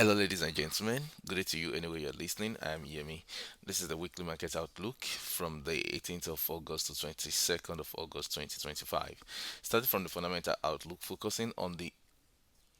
Hello, ladies and gentlemen. Good day to you anywhere you're listening. I'm Yemi. This is the weekly market outlook from the 18th of August to 22nd of August 2025. Starting from the fundamental outlook, focusing on the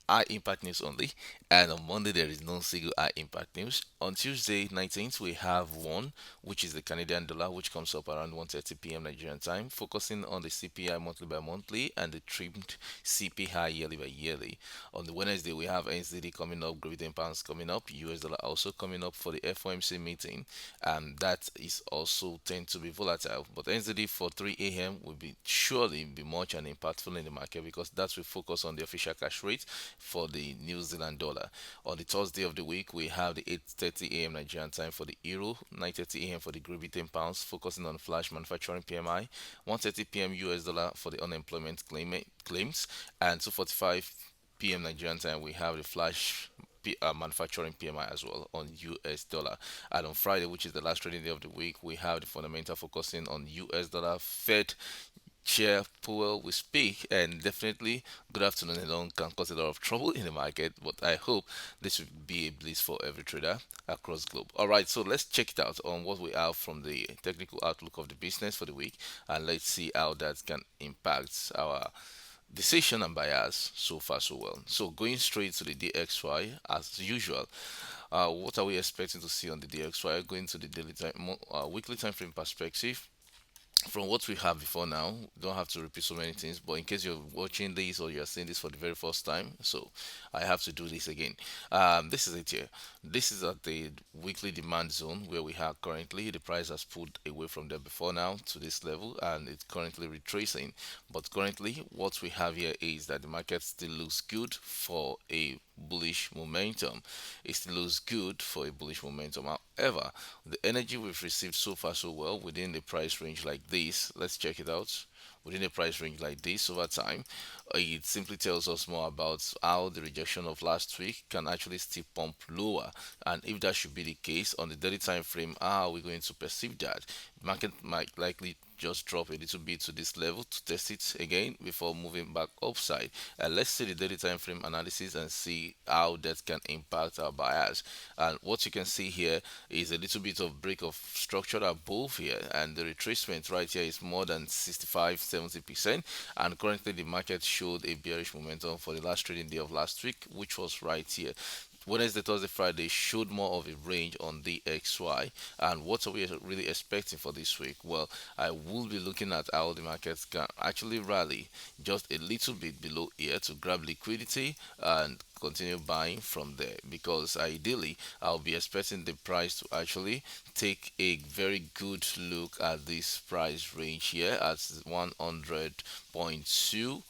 high impact news only, and on Monday there is no single high impact news. On Tuesday 19th we have one, which is the Canadian dollar, which comes up around 1:30 p.m. Nigerian time, focusing on the CPI monthly by monthly and the trimmed CPI yearly by yearly. On the Wednesday we have NZD coming up, Great Britain pounds coming up, US dollar also coming up for the FOMC meeting, and that is also tend to be volatile. But NZD for 3 a.m. will be surely be much and impactful in the market because that will focus on the official cash rate for the New Zealand dollar. On the Thursday of the week, we have the 8:30 a.m. Nigerian time for the euro, 9:30 a.m. for the Great Britain pounds, focusing on flash manufacturing PMI, 1:30 p.m. US dollar for the unemployment claims, and 2:45 p.m. Nigerian time we have the flash manufacturing PMI as well on US dollar. And on Friday, which is the last trading day of the week, we have the fundamental focusing on US dollar, Fed share Powell we speak, and definitely good afternoon alone can cause a lot of trouble in the market, but I hope this will be a bliss for every trader across globe. All right, so let's check it out on what we have from the technical outlook of the business for the week, and let's see how that can impact our decision and bias so far so well. So going straight to the DXY as usual, what are we expecting to see on the DXY? Going to the weekly time frame perspective, from what we have before now, don't have to repeat so many things, but in case you're watching this or you're seeing this for the very first time, so I have to do this again. This is it here. This is at the weekly demand zone where we have currently. The price has pulled away from there before now to this level and it's currently retracing. But currently, what we have here is that the market still looks good for a bullish momentum. It still looks good for a bullish momentum. However, the energy we've received so far so well within the price range like this, let's check it out. Within a price range like this over time, it simply tells us more about how the rejection of last week can actually still pump lower, and if that should be the case on the daily time frame, how are we going to perceive that? Market might likely just drop a little bit to this level to test it again before moving back upside. Let's see the daily time frame analysis and see how that can impact our bias. And what you can see here is a little bit of break of structure above here, and the retracement right here is more than 65-70%. And currently the market showed a bearish momentum for the last trading day of last week, which was right here. Wednesday, Thursday, Friday showed more of a range on the XY. And what are we really expecting for this week? Well, I will be looking at how the markets can actually rally just a little bit below here to grab liquidity and continue buying from there, because ideally I'll be expecting the price to actually take a very good look at this price range here at 100.2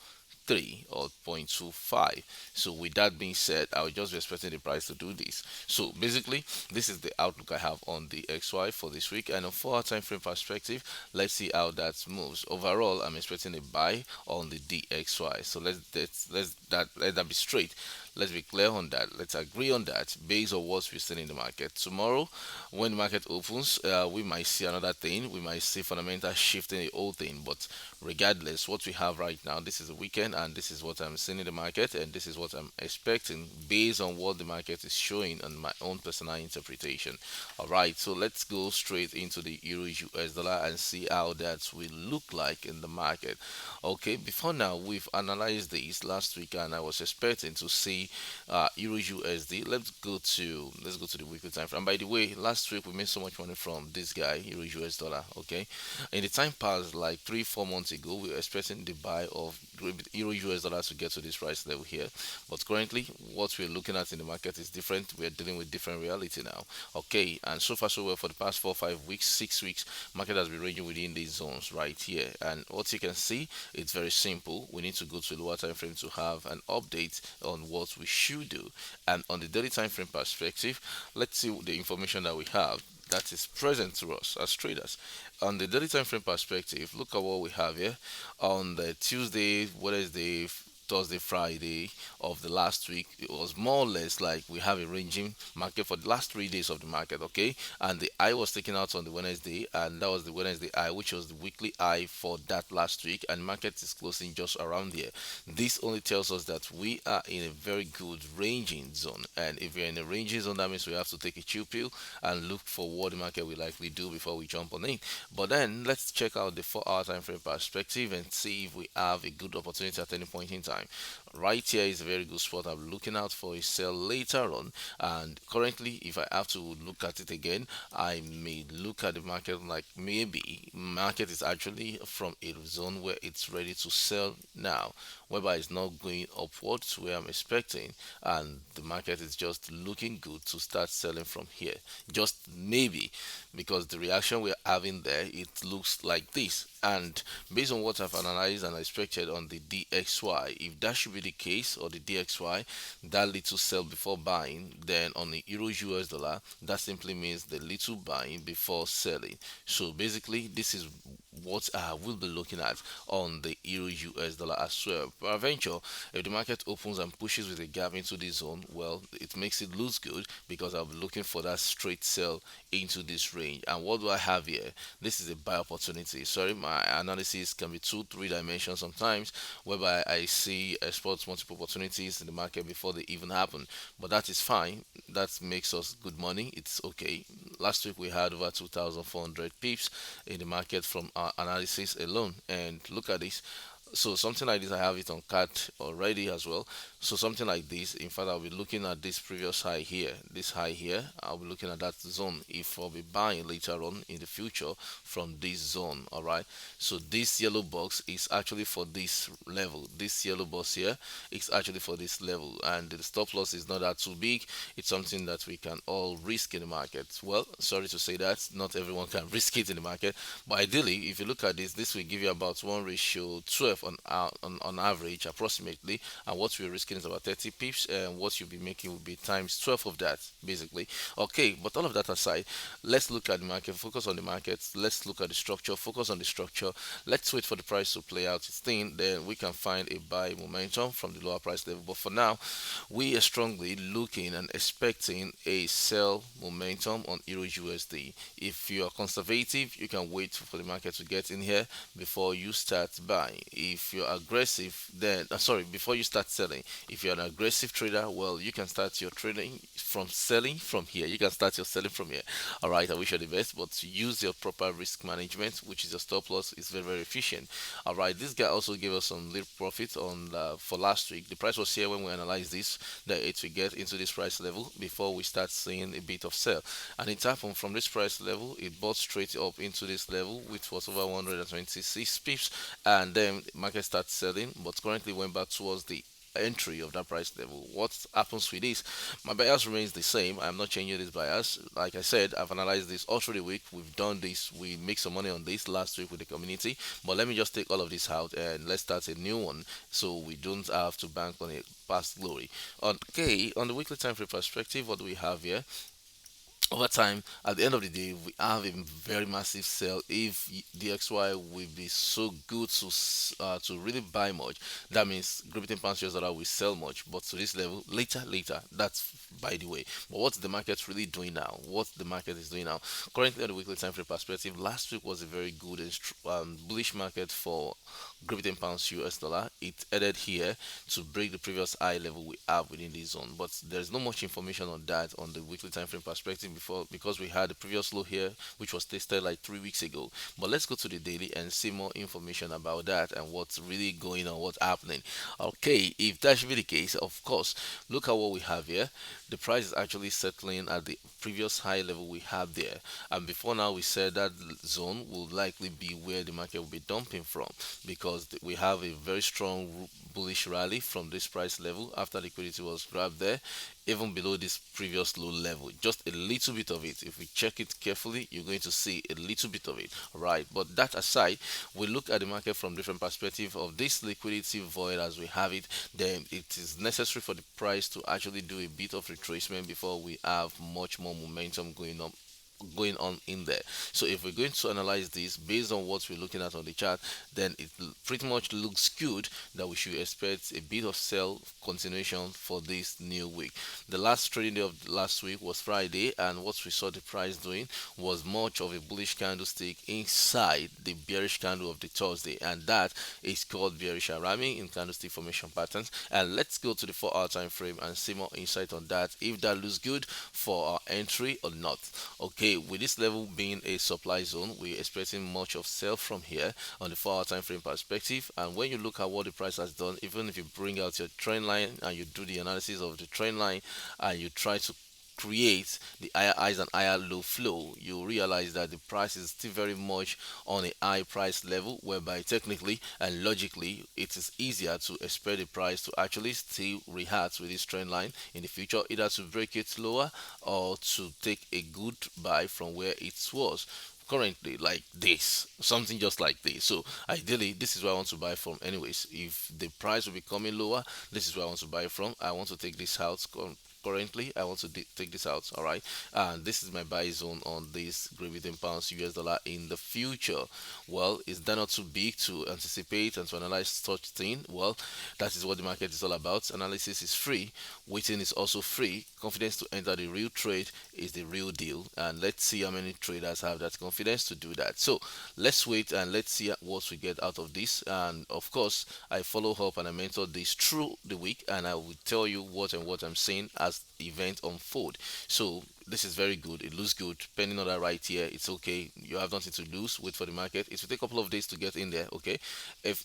3 or 0.25. So with that being said, I will just be expecting the price to do this. So basically, this is the outlook I have on the XY for this week, and on 4 time frame perspective, let's see how that moves. Overall, I'm expecting a buy on the DXY. So let that be straight. Let's be clear on that. Let's agree on that based on what we're seeing in the market. Tomorrow, when the market opens, we might see another thing. We might see fundamental shift in the whole thing. But regardless, what we have right now, this is a weekend, and this is what I'm seeing in the market, and this is what I'm expecting based on what the market is showing and my own personal interpretation. All right, so let's go straight into the Euro US dollar and see how that will look like in the market. Okay, before now, we've analyzed this last week, and I was expecting to see Euro USD. Let's go to the weekly time frame. And by the way, last week we made so much money from this guy, Euro US dollar. Okay, in the time past, like 3-4 months ago, we were expecting the buy of Euro US dollar to get to this price level here. But currently, what we're looking at in the market is different. We're dealing with different reality now. Okay, and so far so well for the past 4, 5 weeks, 6 weeks, market has been ranging within these zones right here. And what you can see, it's very simple. We need to go to a lower time frame to have an update on what we should do. And on the daily time frame perspective, let's see the information that we have that is present to us as traders. On the daily time frame perspective, look at what we have here on the Tuesday, Wednesday, Thursday, Friday of the last week, it was more or less like we have a ranging market for the last 3 days of the market, okay? And the high was taken out on the Wednesday, and that was the Wednesday high, which was the weekly high for that last week, and market is closing just around here. This only tells us that we are in a very good ranging zone, and if we're in a ranging zone, that means we have to take a chill pill and look for what the market will likely do before we jump on in. But then let's check out the 4 hour time frame perspective and see if we have a good opportunity at any point in time. Right here is a very good spot. I'm looking out for a sell later on, and currently, if I have to look at it again, I may look at the market like maybe market is actually from a zone where it's ready to sell now, whereby it's not going upwards where I'm expecting, and the market is just looking good to start selling from here. Just maybe, because the reaction we're having there, it looks like this. And based on what I've analyzed and expected on the DXY, if that should be the case, or the DXY, that little sell before buying, then on the Euro US dollar, that simply means the little buying before selling. So basically, this is what I will be looking at on the Euro US dollar as well. Peradventure, if the market opens and pushes with a gap into this zone, well, it makes it lose good, because I'll be looking for that straight sell into this range. And what do I have here? This is a buy opportunity. Sorry, my analysis can be two, three dimensions sometimes, whereby I see exports multiple opportunities in the market before they even happen. But that is fine. That makes us good money. It's okay. Last week we had over 2,400 pips in the market from our analysis alone. And look at this. So something like this, I have it on cart already as well. So something like this, in fact, I'll be looking at this previous high here, this high here. I'll be looking at that zone if I'll be buying later on in the future from this zone. All right. So this yellow box is actually for this level. This yellow box here is actually for this level, and the stop loss is not that too big. It's something that we can all risk in the market. Well, sorry to say that not everyone can risk it in the market, but ideally, if you look at this will give you about 1:12 on average, approximately, and what we're risking is about 30 pips, and what you'll be making will be times 12 of that, basically. Okay, but all of that aside, let's look at the market, focus on the market, let's look at the structure, focus on the structure. Let's wait for the price to play out its thing, then we can find a buy momentum from the lower price level. But for now, we are strongly looking and expecting a sell momentum on Euro USD. If you are conservative, you can wait for the market to get in here before you start buying. If you're aggressive, then sorry, before you start selling. If you're an aggressive trader, well, you can start your trading from selling from here. You can start your selling from here. All right, I wish you the best, but use your proper risk management, which is your stop loss. Is very, very efficient. All right, this guy also gave us some little profit on for last week. The price was here when we analyzed this, that it will get into this price level before we start seeing a bit of sell, and it happened from this price level. It bought straight up into this level, which was over 126 pips, and then market started selling, but currently went back towards the entry of that price level. What happens with this? My bias remains the same. I'm not changing this bias. Like I said, I've analyzed this all through the week. We've done this. We make some money on this last week with the community. But let me just take all of this out and let's start a new one, so we don't have to bank on a past glory. Okay, on the weekly time frame perspective, what do we have here? Over time, at the end of the day, we have a very massive sell. If DXY will be so good to really buy much, that means Great Britain pound shares dollar will sell much. But to this level, later, that's by the way. But what's the market really doing now? What the market is doing now? Currently, on the weekly time frame perspective, last week was a very good and bullish market for Great Britain pounds US dollar. It headed here to break the previous high level we have within this zone, but there's not much information on that on the weekly time frame perspective before, because we had the previous low here, which was tested like 3 weeks ago. But let's go to the daily and see more information about that and what's really going on, what's happening. Okay, if that should be the case, of course, look at what we have here. The price is actually settling at the previous high level we have there, and before now we said that zone will likely be where the market will be dumping from, because we have a very strong bullish rally from this price level after liquidity was grabbed there, even below this previous low level. Just a little bit of it. If we check it carefully, you're going to see a little bit of it. Right. But that aside, we look at the market from different perspective of this liquidity void as we have it. Then it is necessary for the price to actually do a bit of retracement before we have much more momentum going up going on in there. So if we're going to analyze this based on what we're looking at on the chart, then it pretty much looks good that we should expect a bit of sell continuation for this new week. The last trading day of last week was Friday, and what we saw the price doing was much of a bullish candlestick inside the bearish candle of the Thursday, and that is called bearish ramming in candlestick formation patterns. And let's go to the 4 hour time frame and see more insight on that, if that looks good for our entry or not. Okay, with this level being a supply zone, we're expecting much of sell from here on the 4 hour time frame perspective. And when you look at what the price has done, even if you bring out your trend line and you do the analysis of the trend line and you try to create the higher highs and higher low flow, you realize that the price is still very much on a high price level, whereby technically and logically it is easier to expect the price to actually still react with this trend line in the future, either to break it lower or to take a good buy from where it was currently, like this, something just like this. So ideally this is where I want to buy from anyways. If the price will be coming lower, this is where I want to buy from. I want to take this out currently. I want to take this out. All right, and this is my buy zone on this Great Britain pounds US dollar in the future. Well, is that not too big to anticipate and to analyze such thing? Well, that is what the market is all about. Analysis is free, waiting is also free. Confidence to enter the real trade is the real deal, and let's see how many traders have that confidence to do that. So let's wait and let's see what we get out of this. And of course, I follow up and I mentor this through the week, and I will tell you what I'm saying as event unfold. So this is very good. It looks good. Pending on that right here, it's okay. You have nothing to lose. Wait for the market. It will take a couple of days to get in there. Okay, if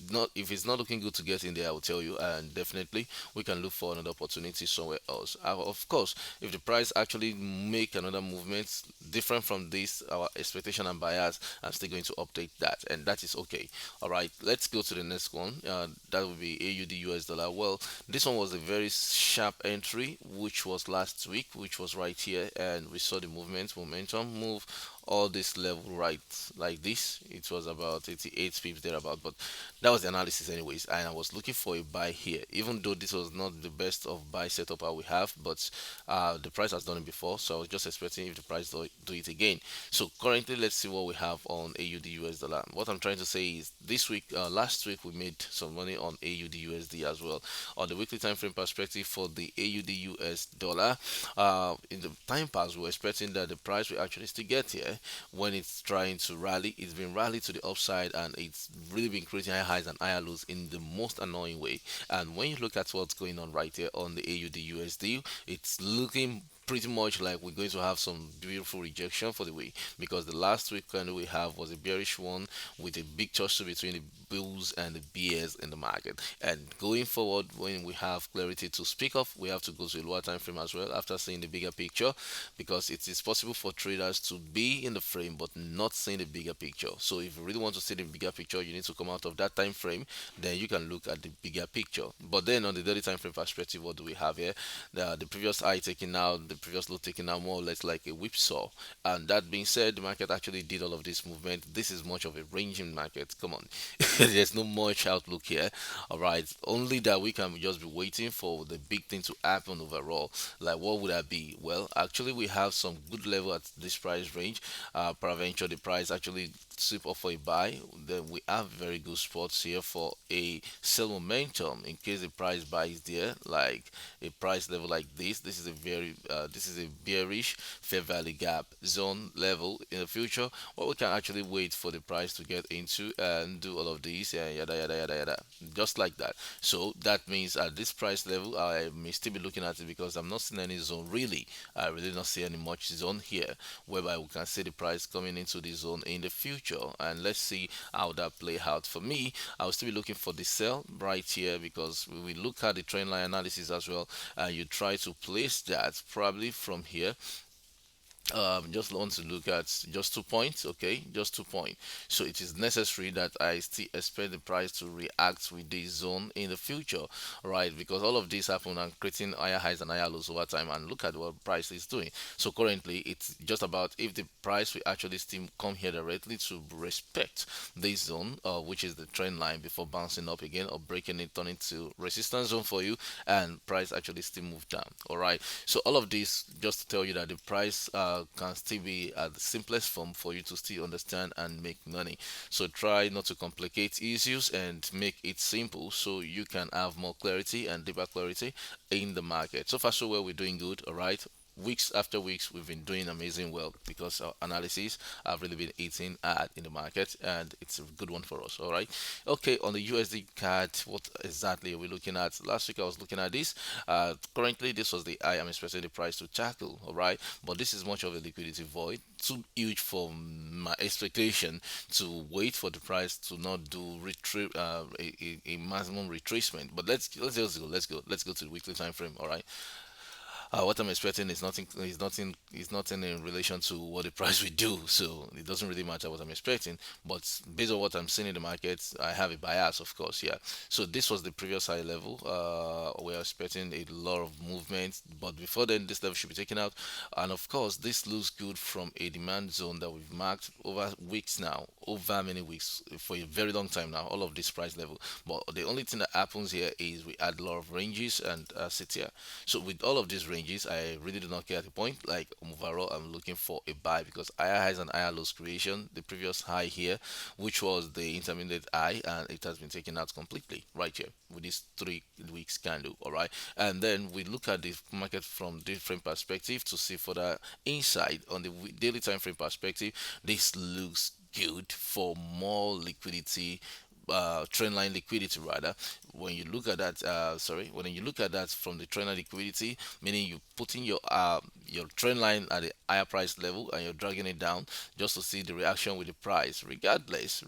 it's not looking good to get in there, I will tell you, and definitely we can look for another opportunity somewhere else. Of course, if the price actually make another movement different from this, our expectation and bias, I'm still going to update that, and that is okay. All right, let's go to the next one. That will be AUD US dollar. Well, this one was a very sharp entry, which was last week, which was right here, and we saw the momentum move all this level right like this. It was about 88 pips thereabout, but that was the analysis anyways, and I was looking for a buy here, even though this was not the best of buy setup I we have. But the price has done it before, so I was just expecting if the price do it again. So currently, let's see what we have on AUD US dollar. What I'm trying to say is this week, last week we made some money on AUD USD as well. On the weekly time frame perspective for the AUD US dollar, in the time past we were expecting that the price will actually still get here when it's trying to rally. It's been rallied to the upside, and it's really been creating high highs and higher lows in the most annoying way. And when you look at what's going on right here on the AUD USD, it's looking pretty much like we're going to have some beautiful rejection for the week, because the last week candle we have was a bearish one with a big tussle between the bulls and the bears in the market. And going forward, when we have clarity to speak of, we have to go to a lower time frame as well after seeing the bigger picture, because it is possible for traders to be in the frame but not seeing the bigger picture. So if you really want to see the bigger picture, you need to come out of that time frame, then you can look at the bigger picture. But then on the daily time frame perspective, what do we have here? The previous high taken out, the previous low taken out, more or less like a whipsaw. And that being said, the market actually did all of this movement. This is much of a ranging market. Come on, there's no much outlook here. All right, only that we can just be waiting for the big thing to happen overall. Like, what would that be? Well, actually we have some good level at this price range. Peradventure the price actually sweep off for a buy, then we have very good spots here for a sell momentum in case the price buys there, like a price level like this. This is a bearish fair value gap zone level in the future, where we can actually wait for the price to get into and do all of these and yada yada yada yada, just like that. So that means at this price level I may still be looking at it, because I'm not seeing any zone really. I really not see any much zone here whereby we can see the price coming into the zone in the future. And let's see how that play out. For me, I'll still be looking for the sell right here, because we look at the trend line analysis as well. You try to place that probably from here. Just want to look at just 2 points. Okay, just 2 points. So it is necessary that I still expect the price to react with this zone in the future, right? Because all of this happen and creating higher highs and higher lows over time, and look at what price is doing. So currently it's just about if the price will actually still come here directly to respect this zone, which is the trend line, before bouncing up again or breaking it, turning to resistance zone for you, and price actually still move down. All right, so all of this just to tell you that the price can still be the simplest form for you to still understand and make money. So try not to complicate issues and make it simple so you can have more clarity and deeper clarity in the market. So far so well, we're doing good. All right, weeks after weeks we've been doing amazing well because our analysis have really been eating at in the market, and it's a good one for us. All right, okay, on the USD card, what exactly are we looking at? Last week I was looking at this. Currently this was the I am expecting the price to tackle. All right, but this is much of a liquidity void, too huge for my expectation to wait for the price to not do a maximum retracement. But let's go to the weekly time frame. All right, what I'm expecting is nothing in relation to what the price will do. So it doesn't really matter what I'm expecting. But based on what I'm seeing in the market, I have a bias, of course. Yeah. So this was the previous high level. We are expecting a lot of movement, but before then, this level should be taken out. And of course, this looks good from a demand zone that we've marked over weeks now, over many weeks for a very long time now. All of this price level. But the only thing that happens here is we add a lot of ranges and sit here. So with all of these ranges, I really do not care at the point. Like overall, I'm looking for a buy because higher highs and higher lows creation. The previous high here, which was the intermediate high, and it has been taken out completely right here with this 3 weeks candle. All right, and then we look at the market from different perspective to see further insight on the daily time frame perspective. This looks good for more liquidity, trend line liquidity rather. When you look at that, when you look at that from the trend line liquidity, meaning you putting your trend line at a higher price level and you're dragging it down just to see the reaction with the price. Regardless,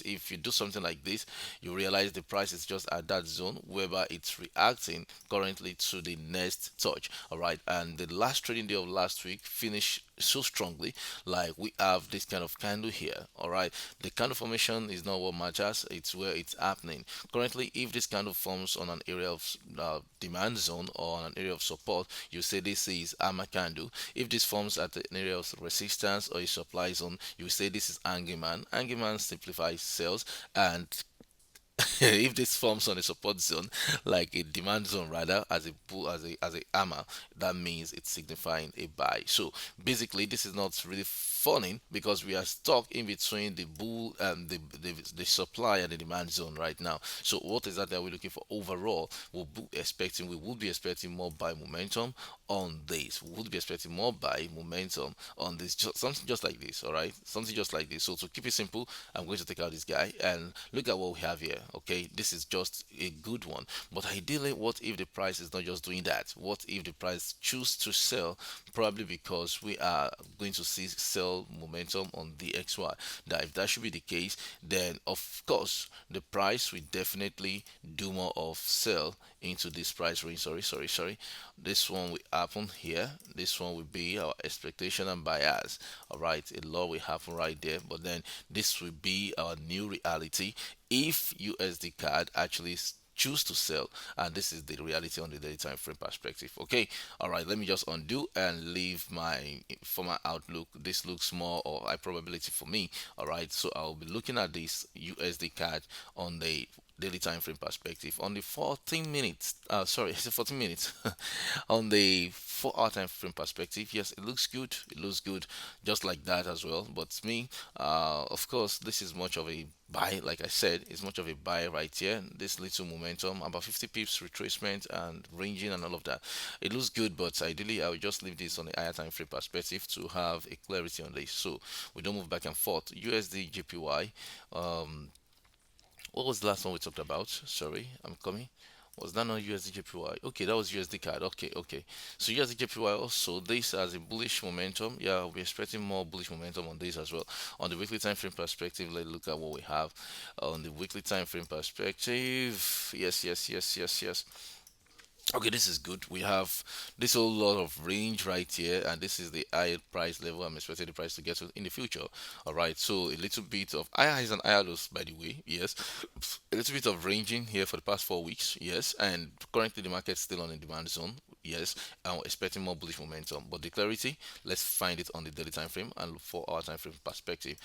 if you do something like this, you realize the price is just at that zone whereby it's reacting currently to the next touch. All right, and the last trading day of last week finished so strongly, like we have this kind of candle here. All right, the candle formation is not what matters, it's where it's happening currently. If this candle forms on an area of demand zone or on an area of support, you say this is hammer candle. If this forms at an area of resistance or a supply zone, you say this is angry man simplifies sales. And if this forms on a support zone, like a demand zone rather, as a bull, as a hammer, that means it's signifying a buy. So basically, this is not really funny because we are stuck in between the bull and the supply and the demand zone right now. So what is that we looking for overall? We will be expecting more buy momentum on this. We would be expecting more buy momentum on this. Something just like this. All right, something just like this. So to keep it simple, I'm going to take out this guy and look at what we have here. Okay, this is just a good one, but ideally, what if the price is not just doing that? What if the price choose to sell? Probably because we are going to see sell momentum on the XY. That if that should be the case, then of course the price will definitely do more of sell into this price range. Sorry. This one will happen here. This one will be our expectation and bias. All right, a lot will happen right there, but then this will be our new reality if USD card actually choose to sell, and this is the reality on the daily time frame perspective. Okay, all right, let me just undo and leave my former outlook. This looks more or high probability for me. All right, so I'll be looking at this USD card on the daily time frame perspective on the 14 minutes, sorry, it's 14 minutes. On the 4 hour time frame perspective, yes, it looks good just like that as well. But me, of course, this is much of a buy. Like I said, it's much of a buy right here. This little momentum, about 50 pips retracement and ranging and all of that, it looks good. But ideally, I will just leave this on the higher time frame perspective to have a clarity on this, so we don't move back and forth. USDJPY, what was the last one we talked about? Sorry, I'm coming. Was that not USDJPY? Okay, that was USD card. Okay. So USDJPY also, this has a bullish momentum. Yeah, we're expecting more bullish momentum on this as well. On the weekly time frame perspective, let's look at what we have on the weekly time frame perspective. Yes. Okay, this is good. We have this whole lot of range right here, and this is the high price level I'm expecting the price to get to in the future. All right, so a little bit of higher highs and higher lows, by the way. Yes, a little bit of ranging here for the past 4 weeks. Yes, and currently the market's still on a demand zone. yes, and we're expecting more bullish momentum. But the clarity, let's find it on the daily time frame and look for our time frame perspective.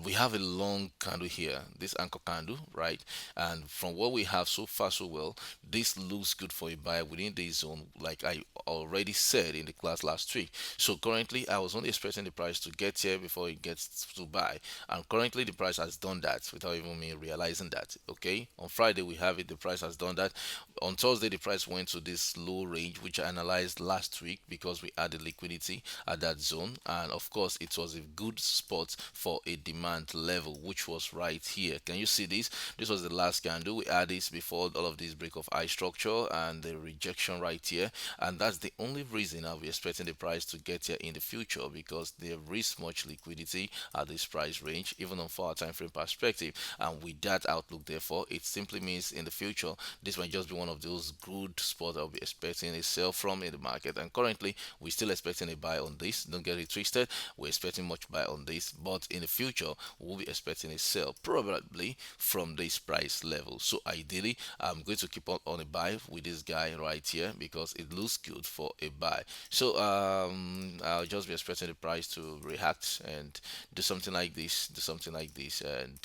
We have a long candle here, this anchor candle, right? And from what we have so far so well, this looks good for a buy within this zone, like I already said in the class last week. So currently, I was only expecting the price to get here before it gets to buy, and currently the price has done that without even me realizing that. Okay, on Friday we have it, the price has done that. On Thursday the price went to this low range which I analyzed last week because we had the liquidity at that zone, and of course it was a good spot for a demand level which was right here. Can you see this? This was the last candle. We had this before all of this break of high structure and the rejection right here, and that's the only reason I'll be expecting the price to get here in the future, because there is much liquidity at this price range even on 4 hour time frame perspective. And with that outlook, therefore, it simply means in the future this might just be one of those good spots I'll be expecting a sell from in the market. And currently we're still expecting a buy on this, don't get it twisted. We're expecting much buy on this, but in the future we'll be expecting a sell probably from this price level. So ideally I'm going to keep on a buy with this guy right here because it looks good for a buy. So I'll just be expecting the price to react and do something like this, and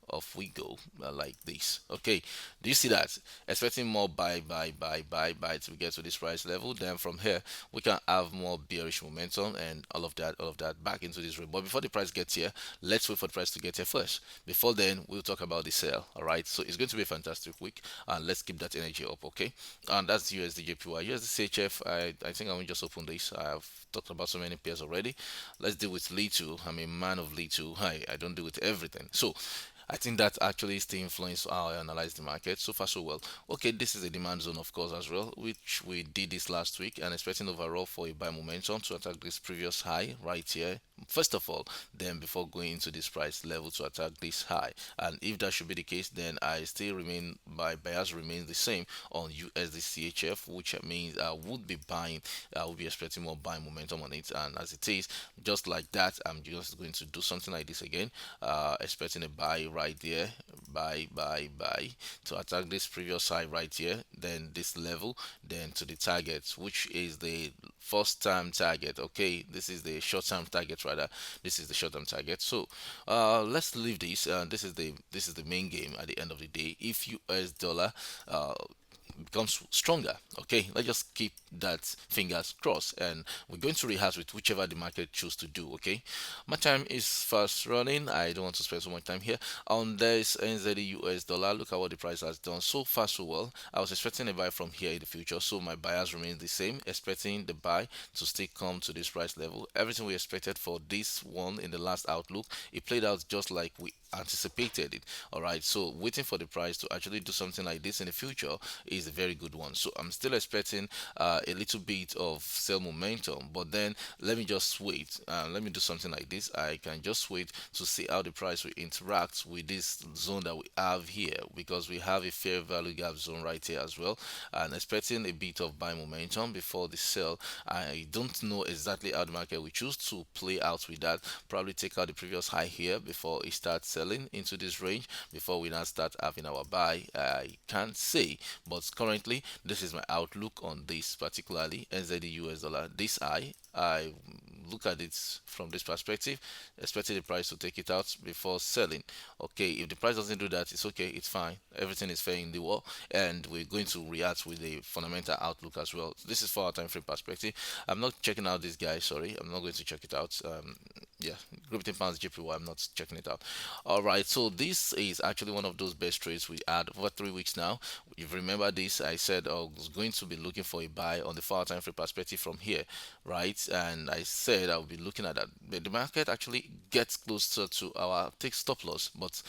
off we go, like this. Okay, do you see that? Expecting more buy to get to this price level. Then from here we can have more bearish momentum and all of that back into this range. But before the price gets here, let's wait for the price to get here first. Before then, we'll talk about the sale. All right, so it's going to be a fantastic week, and let's keep that energy up. Okay, and that's USDJPY. USDCHF, I think I will just open this. I've talked about so many pairs already. Let's deal with little. I'm a man of little. I don't deal with everything. So I think that actually is the influence how I analyze the market. So far so well. Okay, this is a demand zone of course as well, which we did this last week, and expecting overall for a buy momentum to attack this previous high right here first of all, then before going into this price level to attack this high. And if that should be the case, then I still remain, my bias remains the same on USDCHF, which means I would be buying, I will be expecting more buying momentum on it. And as it is, just like that, I'm just going to do something like this again, expecting a buy right there, buy to attack this previous high right here, then this level, then to the target, which is the first time target. Okay, this is the short term target, rather. This is the short term target. So let's leave this. This is the main game at the end of the day. If US dollar becomes stronger, okay, let's just keep that fingers crossed, and we're going to rehearse with whichever the market choose to do. Okay, my time is fast running. I don't want to spend so much time here on this NZD US dollar. Look at what the price has done so far so well. I was expecting a buy from here in the future, so my bias remains the same, expecting the buy to still come to this price level. Everything we expected for this one in the last outlook, it played out just like we anticipated it. All right, so waiting for the price to actually do something like this in the future is a very good one. So I'm still expecting a little bit of sell momentum, but then let me just wait. Let me do something like this. I can just wait to see how the price will interact with this zone that we have here, because we have a fair value gap zone right here as well, and expecting a bit of buy momentum before the sell. I don't know exactly how the market will choose to play out with that. Probably take out the previous high here before it starts selling into this range before we now start having our buy. I can't say, but currently this is my outlook on this, particularly NZD US dollar. This I look at it from this perspective, expecting the price to take it out before selling. Okay, if the price doesn't do that, it's okay, it's fine, everything is fair in the world, and we're going to react with the fundamental outlook as well. This is for our time frame perspective. I'm not checking out this guy, sorry, I'm not going to check it out. Yeah, Group pounds GPY, I'm not checking it out. All right, so this is actually one of those best trades we had over 3 weeks now. If you remember this, I said I was going to be looking for a buy on the 4 time frame perspective from here, right? And I said I'll be looking at that. But the market actually gets closer to our take stop loss, but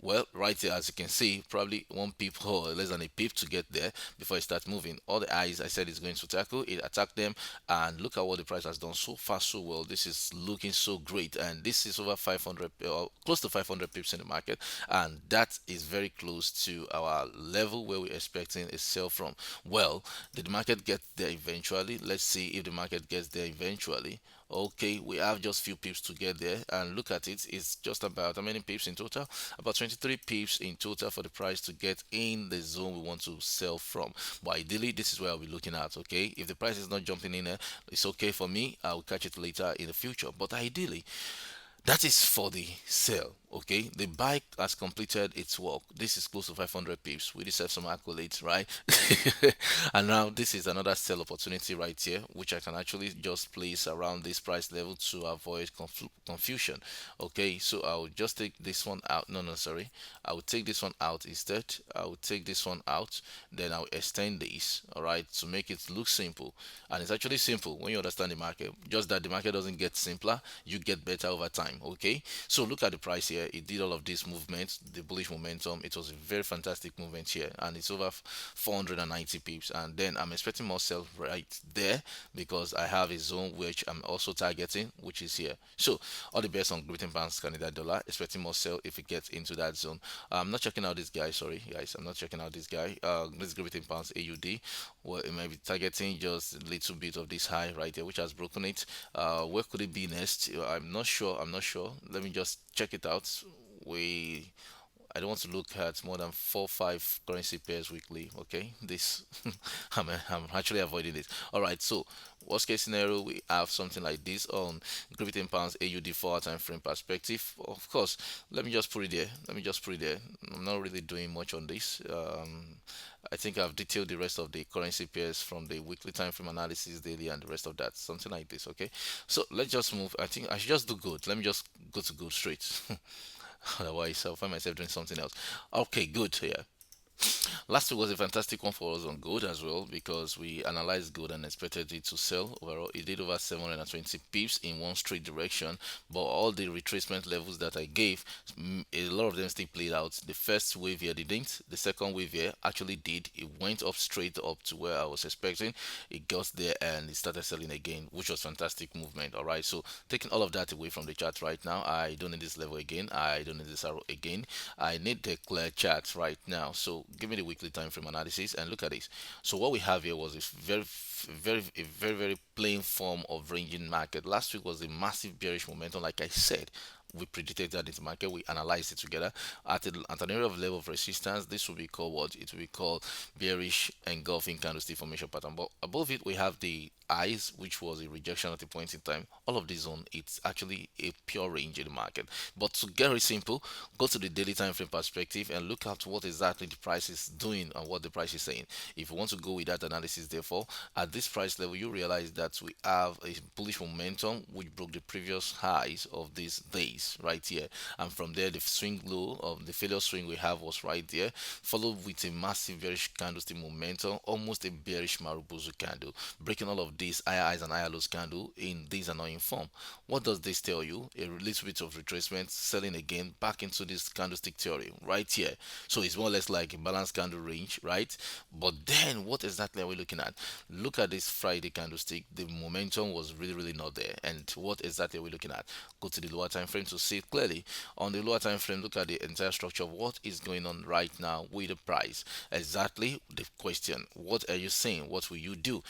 well, right here, as you can see, probably one pip or less than a pip to get there before it starts moving. All the eyes I said is going to tackle, it attacked them, and look at what the price has done so far, so well. This is looking so great, and this is over 500, close to 500 pips in the market, and that is very close to our level where we we expecting a sell from? Well, did the market get there eventually? Let's see if the market gets there eventually. Okay, we have just few pips to get there, and look at it. It's just about how many pips in total? About 23 pips in total for the price to get in the zone we want to sell from. But ideally, this is where I'll be looking at. Okay, if the price is not jumping in there, it's okay for me. I'll catch it later in the future. But ideally, that is for the sale. Okay, the bike has completed its work. This is close to 500 pips. We deserve some accolades, right? And now this is another sell opportunity right here, which I can actually just place around this price level to avoid confusion. Okay, so I'll just take this one out. No, no, sorry. I will take this one out instead. I will take this one out. Then I'll extend this. All right, to make it look simple. And it's actually simple when you understand the market. Just that the market doesn't get simpler, you get better over time. Okay, so look at the price here. It did all of these movements, the bullish momentum. It was a very fantastic movement here, and it's over 490 pips. And then I'm expecting more sell right there because I have a zone which I'm also targeting, which is here. So all the best on Great Pounds Canadian dollar. Expecting more sell if it gets into that zone. I'm not checking out this guy. Sorry, guys, I'm not checking out this guy. This Great Pounds AUD. Well, it might be targeting just a little bit of this high right there, which has broken it. Where could it be next? I'm not sure. I'm not sure. Let me just check it out. We I don't want to look at more than 4 5 currency pairs weekly. Okay, this I'm actually avoiding it. All right, so worst case scenario, we have something like this on Great Pounds AUD 4 time frame perspective. Of course, let me just put it there. Let me just put it there. I'm not really doing much on this. I think I've detailed the rest of the currency pairs from the weekly time frame analysis, daily, and the rest of that. Something like this. Okay, so let's just move. I think I should just do good. Let me just go to good straight. Otherwise, I'll find myself doing something else. Okay, good. Yeah. Last week was a fantastic one for us on gold as well because we analyzed gold and expected it to sell. Overall, it did over 720 pips in one straight direction, but all the retracement levels that I gave, a lot of them still played out. The first wave here didn't. The second wave here actually did. It went up straight up to where I was expecting. It got there and it started selling again, which was fantastic movement. All right, so taking all of that away from the chart right now, I don't need this level again. I don't need this arrow again. I need the clear chart right now. So give me the weekly time frame analysis and look at this. So what we have here was a very plain form of ranging market. Last week was a massive bearish momentum, like I said. We predicted that in the market, we analyzed it together at an area of level of resistance. This will be called what? It will be called bearish engulfing candlestick formation pattern. But above it, we have the eyes, which was a rejection at a point in time. All of this on, it's actually a pure range in the market. But to get it simple, go to the daily time frame perspective and look at what exactly the price is doing and what the price is saying. If you want to go with that analysis, therefore, at this price level, you realize that we have a bullish momentum which broke the previous highs of these days right here. And from there, the swing low of the failure swing we have was right there, followed with a massive bearish candlestick momentum, almost a bearish Marubozu candle, breaking all of these higher highs and higher lows candle in this annoying form. What does this tell you? A little bit of retracement, selling again back into this candlestick theory right here. So it's more or less like a balanced candle range, right? But then what exactly are we looking at? Look at this Friday candlestick. The momentum was really not there. And what exactly are we looking at? Go to the lower time frame to see it clearly. On the lower time frame, look at the entire structure of what is going on right now with the price. Exactly the question. What are you saying? What will you do?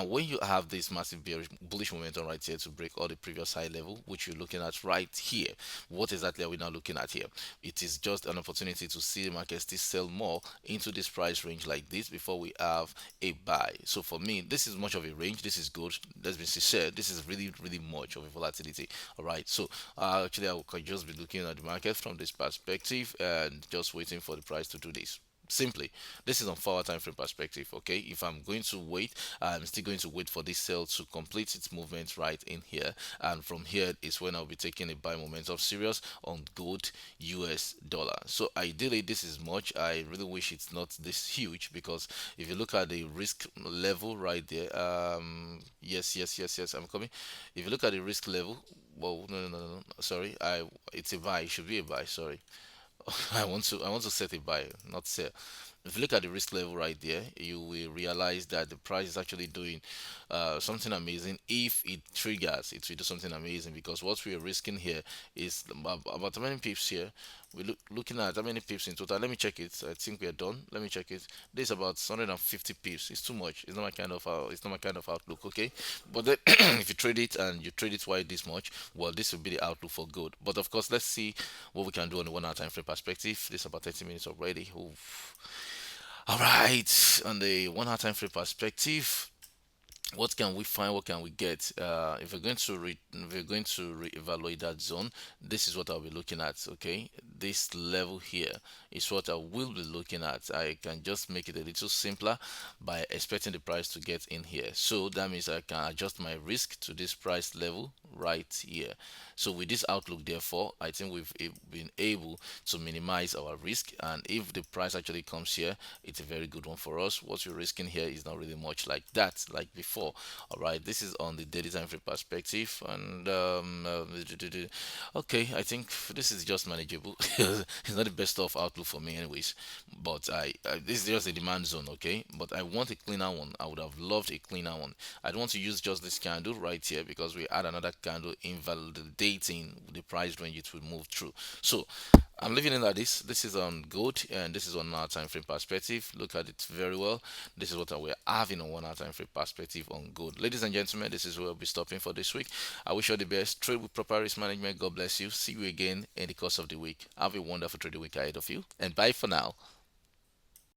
When you have this massive bearish bullish momentum right here to break all the previous high level, which you're looking at right here, what exactly are we now looking at here? It is just an opportunity to see the market still sell more into this price range like this before we have a buy. So for me, this is much of a range. This is good. Let's be sincere. This is really much of a volatility. All right. So actually, I could just be looking at the market from this perspective and just waiting for the price to do this. Simply, this is on 4 hour time frame perspective. Okay, if I'm going to wait, I'm still going to wait for this sell to complete its movement right in here, and from here is when I'll be taking a buy momentum serious on gold US dollar. So ideally, this is much. I really wish it's not this huge, because if you look at the risk level right there, yes, I'm coming. If you look at the risk level, well, no, sorry, it's a buy. It should be a buy. Sorry. I want to set a buy, not sell. If you look at the risk level right there, you will realize that the price is actually doing something amazing. If it triggers, it will do something amazing, because what we are risking here is about how many pips here. We're looking at how many pips in total. Let me check it. I think we are done. Let me check it. This is about 150 pips. It's too much. It's not my kind of it's not my kind of outlook. Okay, but then if you trade it and you trade it wide this much, well, this will be the outlook for good. But of course, let's see what we can do on the 1 hour time frame perspective. This is about 30 minutes already. Oof. All right, on the 1 hour time frame perspective, what can we find, what can we get? If we're going to if we're going to reevaluate that zone, this is what I'll be looking at. Okay, this level here is what I will be looking at. I can just make it a little simpler by expecting the price to get in here. So that means I can adjust my risk to this price level right here. So with this outlook, therefore, I think we've been able to minimize our risk, and if the price actually comes here, it's a very good one for us. What we're risking here is not really much like that, like before. All right, this is on the daily time frame perspective, and okay, I think this is just manageable. It's not the best of outlook for me, anyways. But this is just a demand zone, okay. But I want a cleaner one. I would have loved a cleaner one. I don't want to use just this candle right here, because we add another candle invalidating the price range it will move through. So I'm leaving it like this. This is on gold, and this is on our time frame perspective. Look at it very well. This is what we're having on 1 hour time frame perspective on gold. Ladies and gentlemen, this is where we'll be stopping for this week. I wish you all the best. Trade with proper risk management. God bless you. See you again in the course of the week. Have a wonderful trading week ahead of you, and bye for now.